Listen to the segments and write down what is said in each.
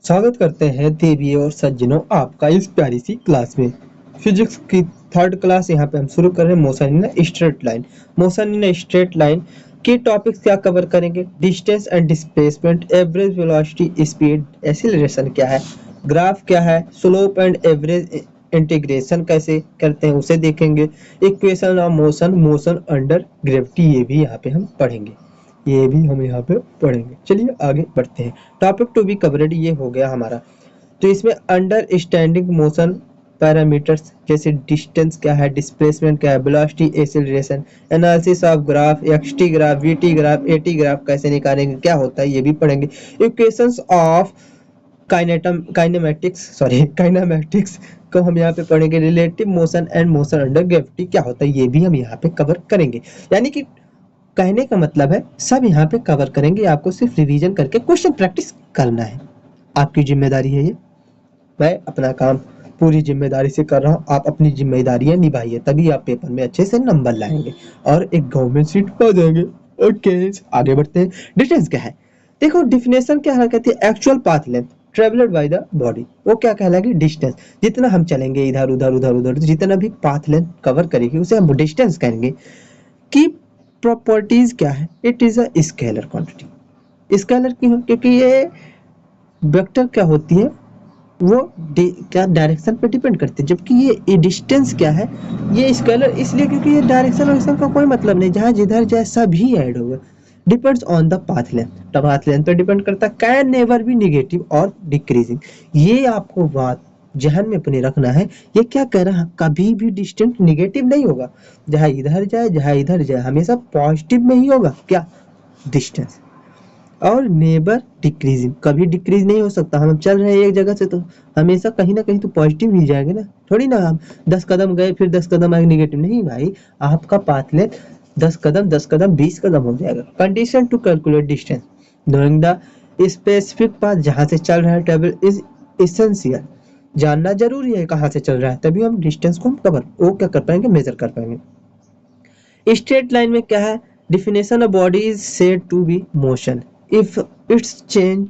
स्वागत करते हैं देवी और सज्जनों आपका इस प्यारी सी क्लास में। फिजिक्स की थर्ड क्लास यहाँ पे हम शुरू कर रहे हैं motion in a straight line. Motion in a straight line के टॉपिक्स क्या कवर करेंगे? Distance and displacement, average velocity, speed, acceleration क्या है, ग्राफ क्या है, स्लोप एंड एवरेज इंटीग्रेशन कैसे करते हैं उसे देखेंगे। Equation of motion, motion under gravity, ये भी यहाँ पे हम पढ़ेंगे। ये भी हम यहाँ पे पढ़ेंगे। चलिए आगे बढ़ते हैं। टॉपिक टू बी कवरेड ये हो गया हमारा। तो इसमें अंडरस्टैंडिंग मोशन पैरामीटर्स जैसे डिस्टेंस क्या है, डिस्प्लेसमेंट क्या है, velocity, acceleration, analysis of graph, X T graph, V T graph, A T graph कैसे निकालेंगे, क्या होता है ये भी पढ़ेंगे। इक्वेशंस ऑफ काइनेमैटिक्स को हम यहाँ पे पढ़ेंगे। Relative motion and motion under gravity क्या होता है ये भी हम यहाँ पे कवर करेंगे। यानी कि कहने का मतलब है सब यहाँ पे कवर करेंगे, आपको सिर्फ रिवीजन करके क्वेश्चन प्रैक्टिस करना है। आपकी जिम्मेदारी है ये। मैं अपना काम पूरी जिम्मेदारी से कर रहा हूँ, आप अपनी जिम्मेदारियां निभाइए, तभी आप पेपर में अच्छे से नंबर लाएंगे और एक गवर्नमेंट सीट पा जाएंगे। ओके, आगे बढ़ते हैं। डिस्टेंस क्या है? देखो डिफिनेशन क्या है, कहती है actual path length travelled by the body. वो क्या कहलाएगी? डिस्टेंस। जितना हम चलेंगे इधर उधर उधर उधर, तो जितना भी पाथ लेंथ कवर करेगी उसे हम डिस्टेंस कहेंगे। की प्रॉपर्टीज क्या है? It is a scalar quantity. Scalar क्यों? क्योंकि ये वेक्टर क्या होती है, वो क्या डायरेक्शन पे डिपेंड करती है, जबकि ये डिस्टेंस क्या है, ये स्केलर इसलिए क्योंकि ये डायरेक्शन का कोई मतलब नहीं, जहाँ जिधर जाए सभी ऐड होगा। Depends on the path length, तो पाथ लेंथ पे डिपेंड करता है। कैन नेवर बी निगेटिव और डिक्रीजिंग, ये आपको बात जहन में अपने रखना है। ये क्या कह रहा है? कभी भी डिस्टेंस निगेटिव नहीं होगा, जहाँ इधर जाए हमेशा पॉजिटिव में ही होगा। क्या? डिस्टेंस। और नेबर डिक्रीजिंग, कभी डिक्रीज नहीं हो सकता। हम चल रहे हैं एक जगह से तो हमेशा कहीं ना कहीं तो पॉजिटिव ही जाएंगे ना, थोड़ी ना हम 10 कदम गए फिर 10 कदम आगे निगेटिव। नहीं भाई, आपका पाथ ले 10 कदम 20 कदम हो जाएगा। Condition to calculate distance knowing the specific path, जहाँ से चल रहा है ट्रेवल इज इसेंशियल। जानना जरूरी है कहाँ से चल रहा है, तभी हम डिस्टेंस को हम कवर वो क्या कर पाएंगे, मेजर कर पाएंगे। स्ट्रेट लाइन में क्या है? Definition of body is said to be motion if its change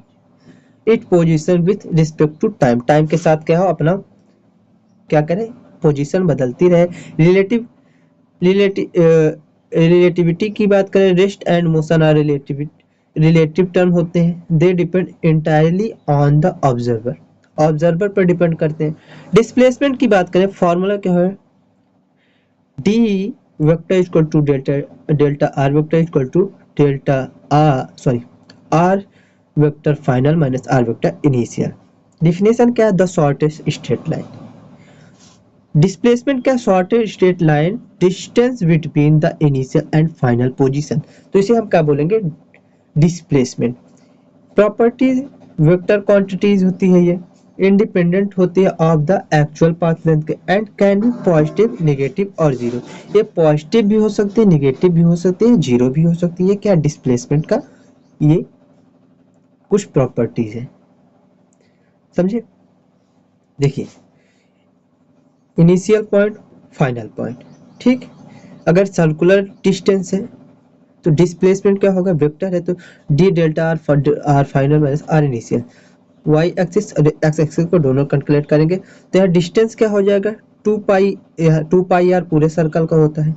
it position with respect to time. Time के साथ क्या हो, अपना क्या करें, पोजीशन बदलती रहे। रिलेटिव रिलेटिविटी की बात करें, rest and motion are relative term होते हैं। They depend entirely on the observer, observer पर डिपेंड करते हैं। डिस्प्लेसमेंट की बात करें, फॉर्मूला क्या है? D vector equal to delta delta r vector equal to delta r vector final minus r vector initial. Definition क्या है? The shortest straight line. Displacement क्या? Shortest straight line distance between the initial and final position, तो इसे हम क्या बोलेंगे? Displacement. Properties vector quantities होती है, ये इंडिपेंडेंट होती है of the actual path length के and can be positive, negative और जीरो। ये पॉजिटिव भी हो सकती है, नेगेटिव भी हो सकती है, जीरो भी हो सकती है। क्या? डिस्प्लेसमेंट का ये कुछ प्रॉपर्टीज है, समझे? देखिए, इनिशियल पॉइंट, फाइनल पॉइंट, ठीक। अगर सर्कुलर डिस्टेंस है तो डिस्प्लेसमेंट क्या होगा? वेक्टर है तो D delta R final minus R initial. Y axis और एक्स एक्सिस को दोनों कैलकुलेट करेंगे तो यहाँ डिस्टेंस क्या हो जाएगा? 2 पाई आर पूरे सर्कल का होता है,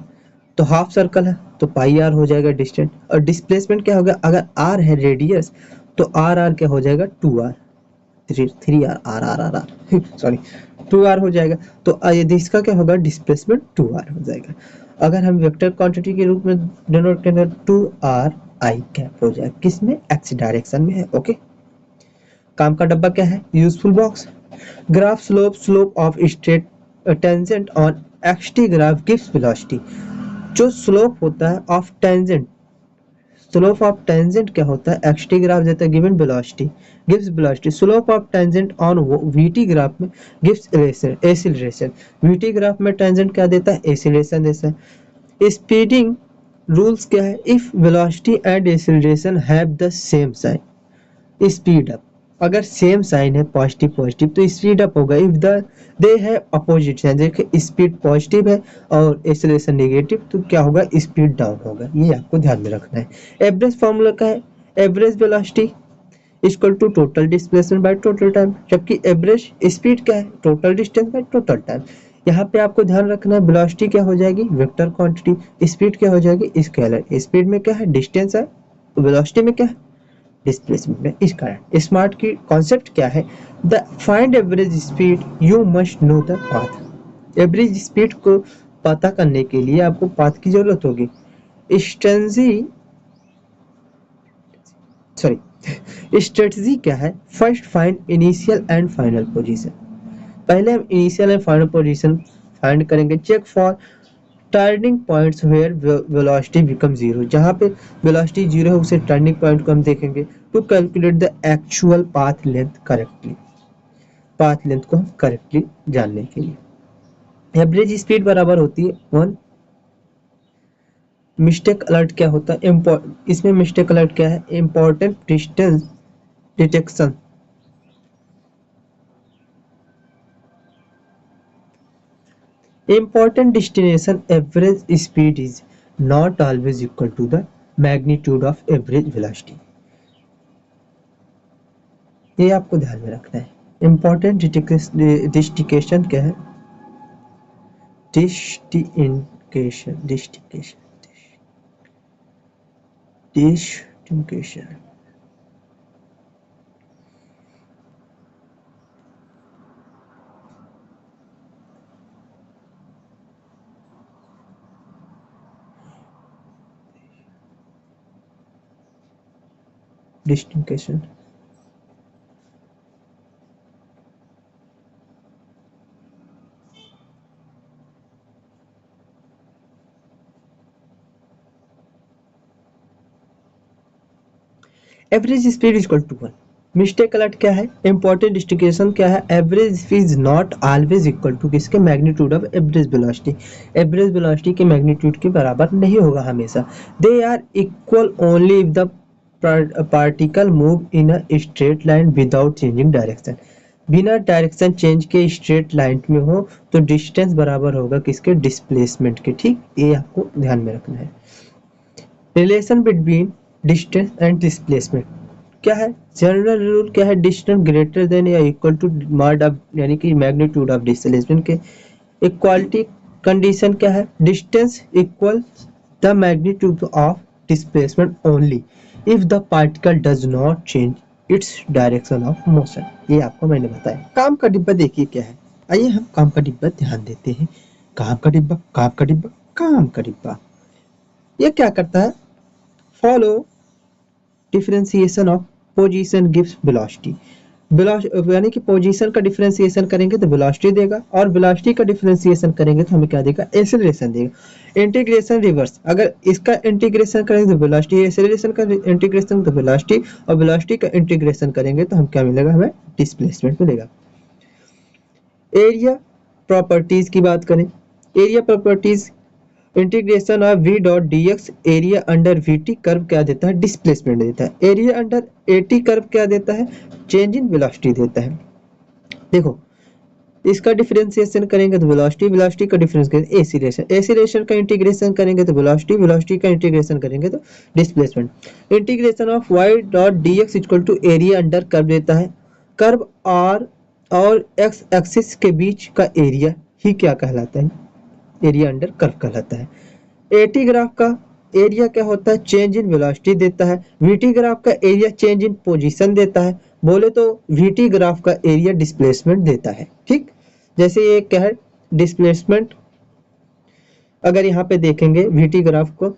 तो हाफ सर्कल है तो पाई आर हो जाएगा डिस्टेंस। और डिस्प्लेसमेंट क्या होगा? अगर आर है रेडियस तो आर आर क्या हो जाएगा? 2 R, 3 R, R R R R sorry 2 R हो जाएगा। तो यदि इसका क्या होगा? डिस्प्लेसमेंट 2 आर हो जाएगा। अगर हम वेक्टर क्वांटिटी के रूप में डिनोट करें 2 आर आई कैप हो जाएगा, किसमें? एक्स डायरेक्शन में है। ओके, काम का डब्बा क्या है? Useful box. Graph slope of straight tangent on X T graph gives velocity. जो स्लोप होता है of tangent, slope of tangent क्या होता है? एक्सटी ग्राफ देता है given velocity, gives velocity. Slope of tangent on V T graph में गिव्स एक्सीलरेशन। वीटी ग्राफ में टेंजेंट क्या देता है? एक्सीलरेशन देता है। स्पीडिंग रूल्स क्या है? If velocity and acceleration have the same sign, speed up. अगर सेम साइन है पॉजिटिव पॉजिटिव तो स्पीड अप होगा। इफ दे है अपोजिट साइन, देखिए स्पीड पॉजिटिव है और एक्सेलरेशन नेगेटिव, तो क्या होगा? स्पीड डाउन होगा। ये आपको ध्यान में रखना है। एवरेज फॉर्मूला का है, average velocity equal to total displacement by total time, जबकि एवरेज स्पीड क्या है, total distance by total time. यहाँ पे आपको ध्यान रखना है, वेलोसिटी क्या हो जाएगी, वेक्टर क्वांटिटी, स्पीड क्या हो जाएगी, स्केलर। स्पीड में क्या है, डिस्टेंस है, वेलोसिटी में क्या है, डिस्प्लेसमेंट में। इस कारण स्मार्ट की कॉन्सेप्ट क्या है, the find average speed you must know the path. Average speed को पता करने के लिए आपको पाथ की जरूरत होगी। स्ट्रेटजी स्ट्रेटजी क्या है, first find initial and final position. पहले हम initial and final position find करेंगे। Check for turning points where velocity become zero, जहाँ पे वेलोसिटी जीरो है उसे टर्निंग पॉइंट को हम देखेंगे। To calculate the actual path length correctly, path length को हम करेक्टली जानने के लिए। एवरेज स्पीड बराबर होती है 1। मिस्टेक अलर्ट क्या होता है, इसमें मिस्टेक अलर्ट क्या है, important distance detection. Important destination average speed is not always equal to the magnitude of average velocity। ये आपको ध्यान में रखना है। Important डिस्टिकेशन क्या है, distinction distinction distinction distinction average speed equal to 1। Mistake alert क्या है, इंपॉर्टेंट डिस्टिकेशन क्या है, average speed is not always equal to किसके, magnitude of average velocity. Average velocity के मैग्नीट्यूड के बराबर नहीं होगा हमेशा। They are equal only if the particle move in a straight line without changing direction. बिना डायरेक्शन चेंज के straight line में हो तो डिस्टेंस बराबर होगा किसके, डिस्प्लेसमेंट के। ठीक, ये आपको ध्यान में रखना है। Relation between distance and displacement क्या है, जनरल रूल क्या है, डिस्टेंस ग्रेटर देन या इक्वल टू मॉड ऑफ यानी कि मैग्नीट्यूड ऑफ डिस्प्लेसमेंट के। इक्वालिटी कंडीशन क्या है, distance equal the magnitude of displacement only if the particle does not change its direction of motion. ये आपको मैंने बताया। काम का डिब्बा देखिए क्या है, आइए हम काम का डिब्बा ध्यान देते हैं। काम का डिब्बा, काम का डिब्बा, काम का डिब्बा, ये क्या करता है, follow differentiation of position gives velocity. यानी कि पोजीशन का डिफरेंशिएशन करेंगे तो वेलोसिटी देगा, और वेलोसिटी का डिफरेंशिएशन करेंगे तो हमें क्या देगा, एक्सेलरेशन देगा। इंटीग्रेशन रिवर्स, अगर इसका इंटीग्रेशन करेंगे तो वेलोसिटी, एक्सेलरेशन का इंटीग्रेशन तो वेलोसिटी, और वेलोसिटी का इंटीग्रेशन करेंगे तो हम क्या मिलेगा, हमें डिस्प्लेसमेंट मिलेगा। एरिया प्रॉपर्टीज की बात करें, area properties integration of v dot dx, area under vt curve क्या देता है, डिस्प्लेसमेंट देता है। एरिया अंडर at कर्व क्या देता है, चेंज इन वेलोसिटी देता है। देखो इसका डिफरेंशिएशन करेंगे तो वेलोसिटी, वेलोसिटी का डिफरेंस करेंगे एक्सीलरेशन, एक्सीलरेशन का इंटीग्रेशन करेंगे तो वेलोसिटी, वेलोसिटी का इंटीग्रेशन करेंगे तो displacement. Integration of y dot dx equal to area under curve देता है। कर्व r और x एक्सिस के बीच का एरिया ही क्या कहलाता है, एरिया अंडर कर्व कहलाता है। एटी ग्राफ का एरिया क्या होता है, चेंज इन वेलोसिटी देता है। वीटी ग्राफ का एरिया चेंज इन पोजीशन देता है। बोले तो वीटी ग्राफ का एरिया डिस्प्लेसमेंट देता है। ठीक, जैसे ये क्या है, डिस्प्लेसमेंट, अगर यहाँ पे देखेंगे वीटी ग्राफ को,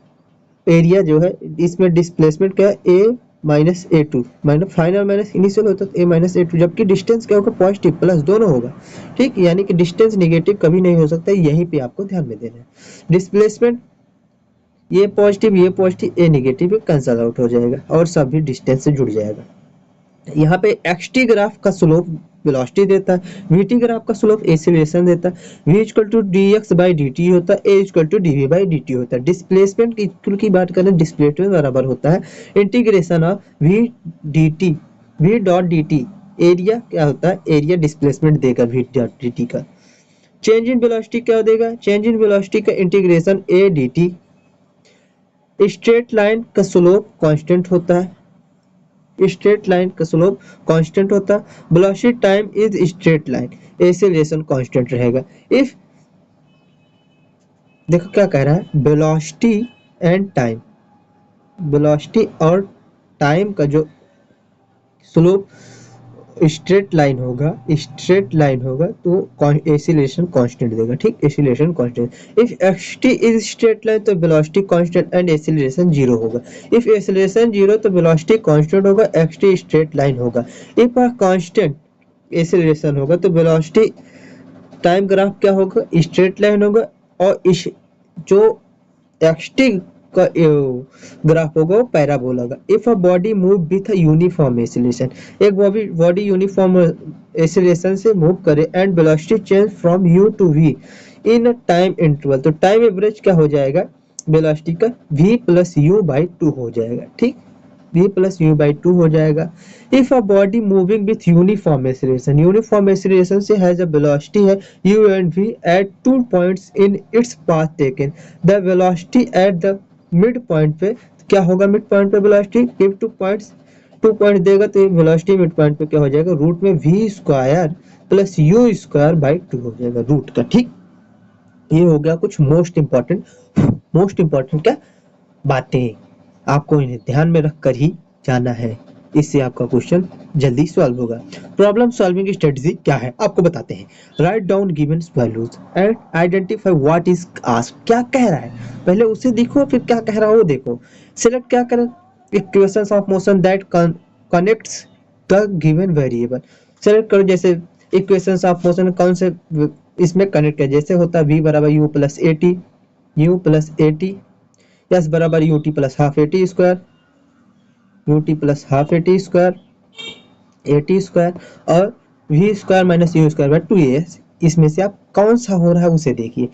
एरिया जो है इसमें डिस्प्लेसमेंट क्या है, a minus a two, minus final minus initial होता है ए माइनस ए टू, जबकि डिस्टेंस क्या होगा, पॉजिटिव प्लस दोनों होगा। ठीक, यानी कि डिस्टेंस निगेटिव कभी नहीं हो सकता, यहीं पे आपको ध्यान में देना है। डिस्प्लेसमेंट ये पॉजिटिव ए निगेटिव कैंसल आउट हो जाएगा और सभी डिस्टेंस से जुड़ जाएगा। यहाँ पे xt ग्राफ का स्लोप वेलोसिटी देता है, vt ग्राफ का स्लोप एक्सीलरेशन देता है, v equal to dx by dt होता है, a equal to dv by dt होता है। डिस्प्लेसमेंट की बात करें, डिस्प्लेसमेंट बराबर होता है integration of v dot dt, area क्या होता है, एरिया डिस्प्लेसमेंट देगा v डॉट dt का। चेंज इन वेलोसिटी क्या देगा, चेंज इन वेलोसिटी का integration a dt। Straight line का स्लोप कांस्टेंट होता है, स्ट्रेट लाइन का स्लोप कांस्टेंट होता, velocity time is straight line, acceleration constant रहेगा। इफ देखो क्या कह रहा है, वेलोसिटी एंड टाइम, वेलोसिटी और टाइम का जो स्लोप स्ट्रेट लाइन होगा, स्ट्रेट लाइन होगा तो एक्सीलरेशन कांस्टेंट देगा, ठीक, acceleration constant. If xt is straight line तो velocity constant and acceleration zero होगा। इफ एक्सीलरेशन जीरो तो वेलोसिटी कांस्टेंट होगा, xt स्ट्रेट लाइन होगा। इफ अ कांस्टेंट एक्सीलरेशन होगा तो वेलोसिटी टाइम ग्राफ क्या होगा, स्ट्रेट लाइन होगा, और इस जो xt का ग्राफ होगा वो पैराबोला होगा। If a body move with uniform acceleration, एक बॉडी यूनिफॉर्म एक्सीलरेशन से मूव करे and velocity change from u to v in time interval, तो टाइम एवरेज क्या हो जाएगा वेलोसिटी का, v plus U by two हो जाएगा, ठीक, v plus U by two हो जाएगा। If a body moving with uniform acceleration, uniform acceleration से हैज अ वेलोसिटी है u and v at 2 points in its path taken, the velocity at the mid point पे क्या होगा, mid point पे velocity give 2 points, 2 point देगा तो velocity mid point पे क्या हो जाएगा, रूट में v square plus you square by two हो जाएगा रूट का, ठीक। ये हो गया कुछ मोस्ट इंपॉर्टेंट क्या बातें, आपको इन्हें ध्यान में रख कर ही जाना है, इससे आपका क्वेश्चन जल्दी सॉल्व होगा। प्रॉब्लम सॉल्विंग स्ट्रेटजी क्या है आपको बताते हैं। Write down given values and identify what is asked, क्या कह रहा है पहले उसे देखो, फिर क्या कह रहा है वो देखो। सिलेक्ट क्या करें, equations of motion that connects the given variable, select करो, जैसे इक्वेशंस ऑफ मोशन कौन से इसमें कनेक्ट है, जैसे होता है v बराबर u plus a t, u plus a t, s बराबर u t plus half a t square, u t plus half a t square, a t square, और v square minus u square by two s, इसमें से आप कौन सा हो रहा है उसे देखिए।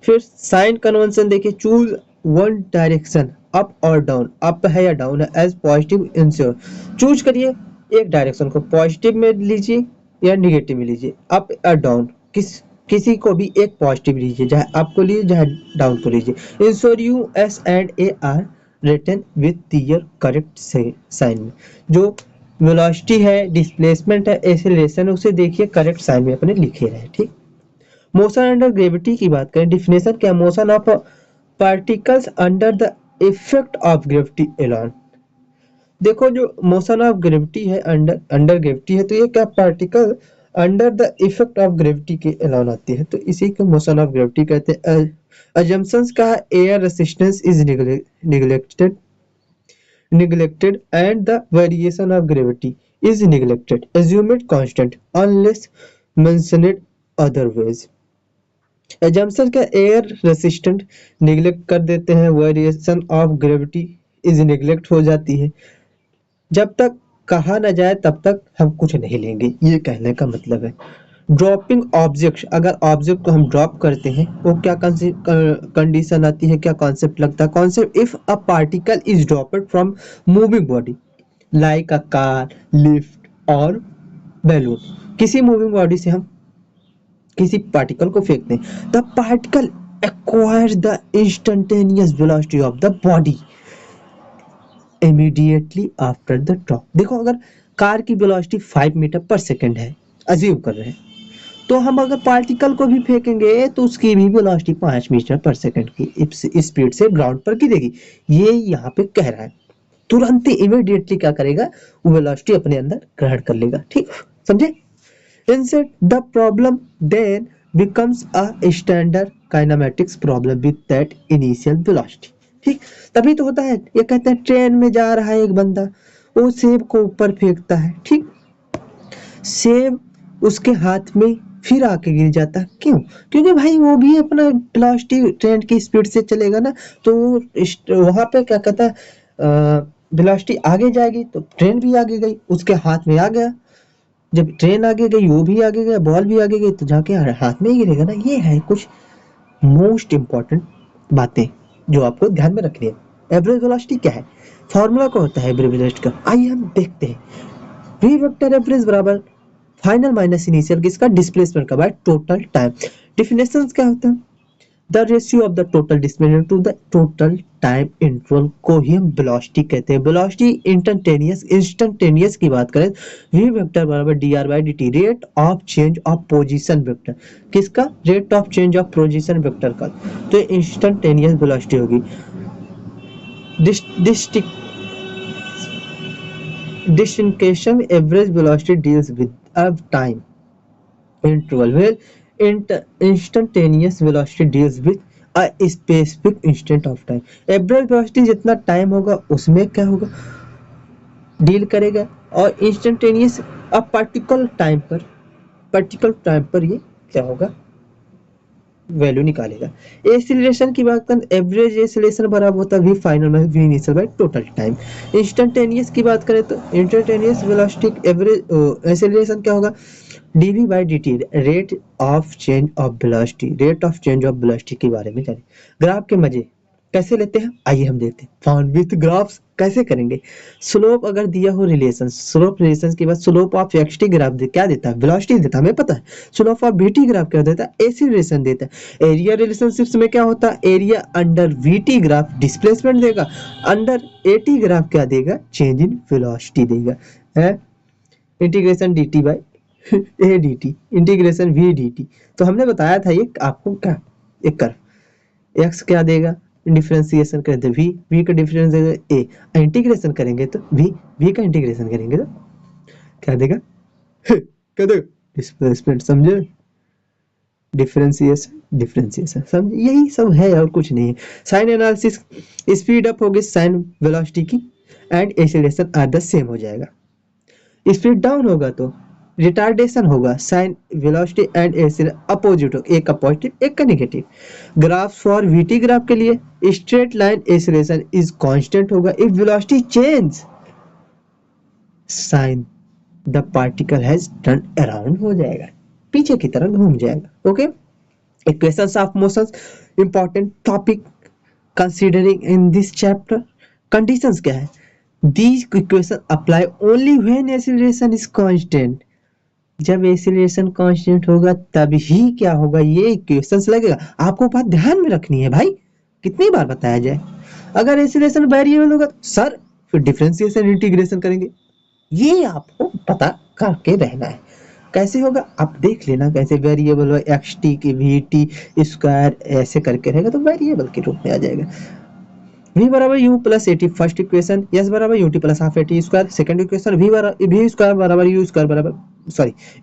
फिर साइन कन्वेंशन देखिए, चूज वन डायरेक्शन अप और डाउन, अप है या डाउन है, एज पॉजिटिव इंश्योर, चूज करिए एक डायरेक्शन को, पॉजिटिव में लीजिए या निगेटिव में लीजिए, अप या डाउन, किसी को भी एक पॉजिटिव लीजिए, चाहे अप को लीजिए चाहे डाउन को लीजिए। Ensure U S and A R written with their correct sign में, जो वेलोसिटी है, डिस्प्लेसमेंट है, एक्सेलरेशन, उसे देखिए करेक्ट साइन में अपने लिखे रहे, ठीक। मोशन अंडर ग्रेविटी की बात करें, डिफिनेशन क्या, motion of particles under the effect of gravity alone. देखो जो मोशन ऑफ ग्रेविटी है, अंडर अंडर ग्रेविटी है, तो ये क्या particle under the effect of gravity के अलाउन आती है, तो इसी को मोशन ऑफ ग्रेविटी कहते हैं। अजम्पशंस का air resistance is neglected and the variation of gravity is neglected, assume it constant unless mentioned otherwise। assumption का एयर रेसिस्टेंट निगलेक्ट कर देते हैं, variation of gravity is neglect हो जाती है, जब तक कहा ना जाए तब तक हम कुछ नहीं लेंगे, ये कहने का मतलब है। ड्रॉपिंग ऑब्जेक्ट, अगर ऑब्जेक्ट को हम ड्रॉप करते हैं वो क्या कंडीशन आती है, क्या कॉन्सेप्ट लगता है, concept if a particle is dropped from moving body like a car, lift और बैलून, किसी मूविंग बॉडी से हम किसी पार्टिकल को फेंकते हैं, the particle acquires the instantaneous velocity of the body immediately after the drop. देखो अगर कार की वेलोसिटी 5 मीटर पर सेकेंड है, अज्यूम कर रहे हैं, तो हम अगर पार्टिकल को भी फेंकेंगे तो उसकी भी वेलोसिटी 5 मीटर पर सेकेंड की स्पीड से ग्राउंड पर गिरेगी, ये यहाँ पे कह रहा है। तुरंत ही इमीडिएटली क्या करेगा, वो वेलोसिटी अपने अंदर ग्रहण कर लेगा, ठीक, समझे। Instead, the problem then becomes a standard kinematics problem with that initial velocity। ठीक, तभी तो होता है, ये कहते हैं ट्रेन में जा रहा है एक बंदा, वो सेब को ऊपर फेंकता है, ठीक, सेब उसके हाथ में फिर आके गिर जाता है, क्यों, क्योंकि भाई वो भी अपना वेलोसिटी ट्रेन की स्पीड से चलेगा ना, तो वहां पे क्या कहता है वेलोसिटी आगे जाएगी तो ट्रेन भी आगे गई, उसके हाथ में आ गया, जब ट्रेन आगे गई वो भी आगे गया, बॉल भी आगे गई, तो जाके हाथ में ही गिरेगा ना। ये है कुछ मोस्ट इंपॉर्टेंट बातें जो आपको ध्यान में रखनी है। एवरेज वेलोसिटी क्या है, फॉर्मूला क्या होता है एवरेज वेलोसिटी का, आइए हम देखते हैं। वी वेक्टर एवरेज बराबर फाइनल माइनस इनिशियल किसका, डिस्प्लेसमेंट का बाय टोटल टाइम। डिफिनेशंस क्या होता है, the ratio of the total displacement to the total time interval को ही हम वेलोसिटी कहते हैं। वेलोसिटी इंस्टेंटेनियस की बात करें, v वेक्टर बराबर dr by dt, rate of change of position vector. किसका? Rate of change of position vector का। तो इंस्टेंटेनियस वेलोसिटी होगी। Distinction average velocity deals with a time interval where instantaneous velocity deals with a specific instant of time। Average velocity जितना time होगा उसमें क्या होगा, deal करेगा, और इंस्टेंटेनियस अब पर्टिकुलर टाइम पर ये क्या होगा, वैल्यू निकालेगा। एक्सीलरेशन की बात करें, एवरेज एक्सीलरेशन बराबर होता है v फाइनल में v initial bye total time. Instantaneous की बात करें तो इंस्टेंटेनियस वेलोसिटी एवरेज एक्सीलरेशन क्या होगा, dv by dt, rate of change of velocity. Rate of change of velocity के बारे में जाने। ग्राफ के मजे कैसे लेते हैं, आइए हम देखते हैं। फाउंड विथ ग्राफ्स कैसे करेंगे। स्लोप अगर दिया हो रिलेशन, स्लोप रिलेशन के बाद स्लोप ऑफ xt ग्राफ क्या देता है, वेलोसिटी देता है, हमें पता है। स्लोप ऑफ vt ग्राफ क्या देता है, एक्सीलरेशन देता है। एरिया रिलेशनशिप्स में क्या होता है, area under vt graph displacement देगा, अंडर at ग्राफ क्या देगा, चेंज इन वेलोसिटी देगा। है integration dt by A D T, integration V D T. तो हमने बताया था ये आपको क्या, एक कर्व एक्स क्या देगा, डिफरेंशिएशन करते वी, वी का डिफरेंस देगा ए, इंटीग्रेशन करेंगे तो वी, वी का इंटीग्रेशन करेंगे तो क्या देगा, क्या देगा, डिस्प्लेसमेंट। समझे, डिफरेंशिएशन समझ, यही सब है और कुछ नहीं है। साइन एनालिसिस, स्पीड अप होगी साइन वेलोसिटी की and acceleration are the same हो जाएगा। स्पीड डाउन होगा तो रिटार्डेशन होगा, sign velocity and acceleration opposite हो, एक का पॉजिटिव एक का negative. Graph for vt graph के लिए straight line acceleration is constant होगा, if velocity change sign the particle has turn around हो जाएगा, पीछे की तरफ घूम जाएगा। Okay, equations of motions important topic considering in this chapter. Conditions क्या है, these equation apply only when acceleration is constant। जब एक्सीलरेशन कांस्टेंट होगा तभी क्या होगा, ये इक्वेशंस लगेगा। आपको बात ध्यान में रखनी है भाई, कितनी बार बताया जाए। अगर एक्सीलरेशन वेरिएबल होगा तो सर फिर डिफरेंशिएशन इंटीग्रेशन करेंगे, ये आपको पता करके रहना है। कैसे होगा आप देख लेना, कैसे वेरिएबल हो एक्स टी की वी टी स्क्वायर ऐसे करके रहेगा तो वेरिएबल के रूप में आ जाएगा। v बराबर u plus a t first equation, s बराबर ut plus half a t square second equation, v square बराबर u स्क्वायर बराबर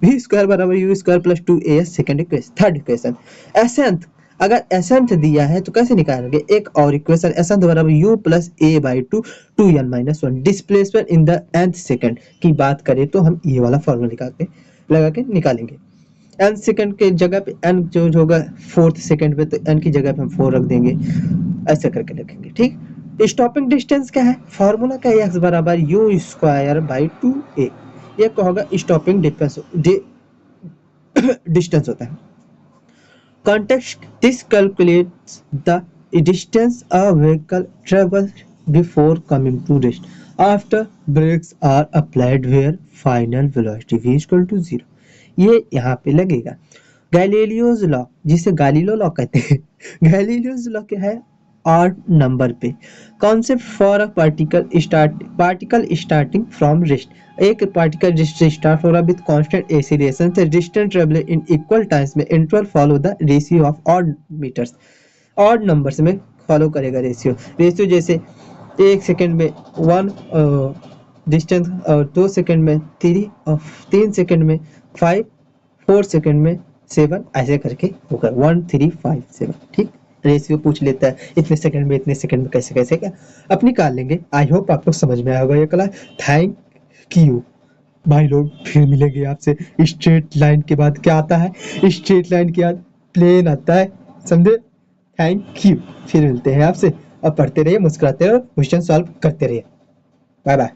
v स्क्वायर बराबर u square plus 2as second equation. Third equation एसेंथ, अगर एसेंथ दिया है तो कैसे निकालेंगे, एक और इक्वेशन एसेंथ बराबर u plus a by two 2n minus 1। Displacement in the nth second की बात करें तो हम ये वाला फॉर्मूला लगा के निकालेंगे। n सेकंड के जगह पे n जो होगा फोर्थ सेकंड पे, तो n की जगह पे हम 4 रख देंगे, ऐसे करके लिखेंगे। ठीक, स्टॉपिंग डिस्टेंस क्या है, फॉर्मूला क्या है, x बराबर यू स्क्वायर बाई 2a, ये क्या होगा स्टॉपिंग डिस्टेंस होता है। Context, this calculates the distance a vehicle travelled before coming to rest after brakes are applied where final velocity v equal to 0। ये यहाँ पे लगेगा। गैलीलियोज लॉ, जिसे गैलीलियो लॉ कहते हैं, गैलीलियोज लॉ क्या है, ऑड नंबर पे concept for a particle starting from rest. एक पार्टिकल जिससे स्टार्ट हो रहा विद कांस्टेंट एक्सीलरेशन से distance travel in equal times में interval follow the ratio of odd meters, odd numbers में फॉलो करेगा रेशियो जैसे 1 सेकंड में 1 डिस्टेंस, और 2 सेकंड में 3, और 3 सेकंड में 5, 4 सेकंड में 7, ऐसे करके होगा 1 3 5 7। ठीक, रेशियो पूछ लेता है इतने सेकंड में इतने सेकंड में कैसे कैसे क्या अब निकाल लेंगे। आई होप आपको समझ में आया होगा ये कला। थैंक यू भाई लोग, फिर मिलेंगे आपसे। स्ट्रेट लाइन के बाद क्या आता है, स्ट्रेट लाइन के बाद प्लेन आता है, समझे। थैंक यू, फिर मिलते हैं आपसे, और पढ़ते रहिए, मुस्कुराते रहो, क्वेश्चन सॉल्व करते रहिए। Bye bye.